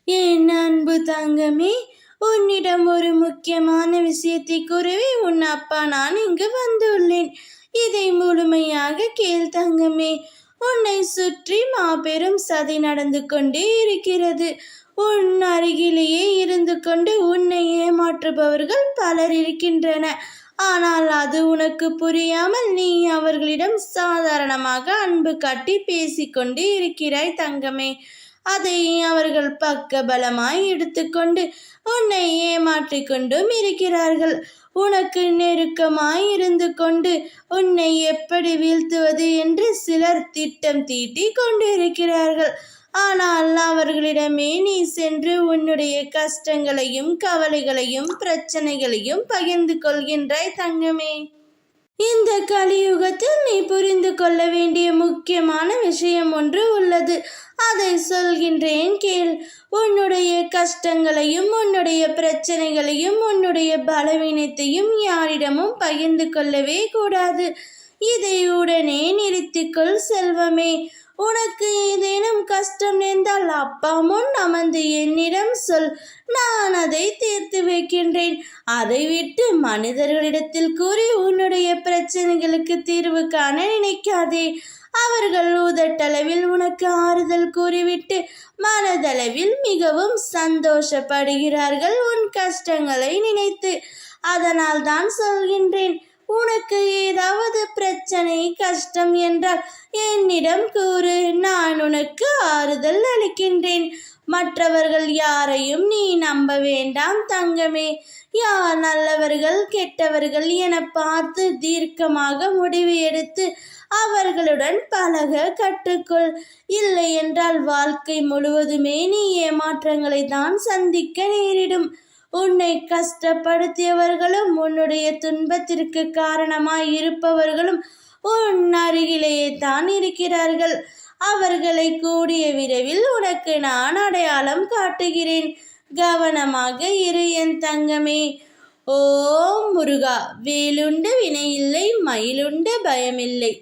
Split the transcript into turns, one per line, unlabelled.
என் அன்பு தங்கமே, உன்னிடம் ஒரு முக்கியமான விஷயத்தை கூறவே உன் அப்பா நான் இங்கு வந்துள்ளேன். இதை முழுமையாக கேள் தங்கமே. உன்னை சுற்றி மாபெரும் சதி நடந்து கொண்டே இருக்கிறது. உன் அருகிலேயே இருந்து கொண்டு உன்னை ஏமாற்றுபவர்கள் பலர் இருக்கின்றன. ஆனால் அது உனக்கு புரியாமல் நீ அவர்களிடம் சாதாரணமாக அன்பு காட்டி பேசிக்கொண்டு இருக்கிறாய் தங்கமே. அதை அவர்கள் பக்கபலமாய் எடுத்துக்கொண்டு உன்னை ஏமாற்றிக் கொண்டும் இருக்கிறார்கள். உனக்கு நெருக்கமாய் இருந்து கொண்டு உன்னை எப்படி வீழ்த்துவது என்று சிலர் திட்டம் தீட்டி கொண்டிருக்கிறார்கள். ஆனால் அவர்களிடமே நீ சென்று உன்னுடைய கஷ்டங்களையும் கவலைகளையும் பிரச்சனைகளையும் பகிர்ந்து கொள்கின்றாய் தங்கமே. இந்த கலியுகத்தில் நீ புரிந்து கொள்ள வேண்டிய முக்கியமான விஷயம் ஒன்று உள்ளது. அதை சொல்கின்றேன் கேள். உன்னுடைய கஷ்டங்களையும் உன்னுடைய பிரச்சனைகளையும் உன்னுடைய பலவீனத்தையும் யாரிடமும் பகிர்ந்து கொள்ளவே கூடாது. இதை உடனே நிறுத்திக்கொள் செல்வமே. உனக்கு ஏதேனும் கஷ்டம் நேர்ந்தால் அப்பா முன் அமர்ந்து என்னிடம் சொல். நான் அதை தீர்த்து வைக்கின்றேன். அதை விட்டு மனிதர்களிடத்தில் கூறி உன்னுடைய பிரச்சனைகளுக்கு தீர்வு காண நினைக்காதே. அவர்கள் உதட்டளவில் உனக்கு ஆறுதல் கூறிவிட்டு மனதளவில் மிகவும் சந்தோஷப்படுகிறார்கள் உன் கஷ்டங்களை நினைத்து. அதனால் தான் சொல்கின்றேன், உனக்கு ஏதாவது பிரச்சனை கஷ்டம் என்றால் என்னிடம் கூறு. நான் உனக்கு ஆறுதல் அளிக்கின்றேன். மற்றவர்கள் யாரையும் நீ நம்ப வேண்டாம் தங்கமே. யார் நல்லவர்கள் கெட்டவர்கள் என பார்த்து தீர்க்கமாக முடிவு எடுத்து அவர்களுடன் பழக கற்றுக்கொள். இல்லை என்றால் வாழ்க்கை முழுவதுமே நீ ஏமாற்றங்களை தான் சந்திக்க நேரிடும். உன்னை கஷ்டப்படுத்தியவர்களும் உன்னுடைய துன்பத்திற்கு காரணமாய் இருப்பவர்களும் உன் அருகிலேயே தான் இருக்கிறார்கள். அவர்களை கூடிய விரைவில் உனக்கு நான் அடையாளம் காட்டுகிறேன். கவனமாக இரு என் தங்கமே. ஓம் முருகா. வேலுண்டு வினையில்லை, மயிலுண்டு பயமில்லை.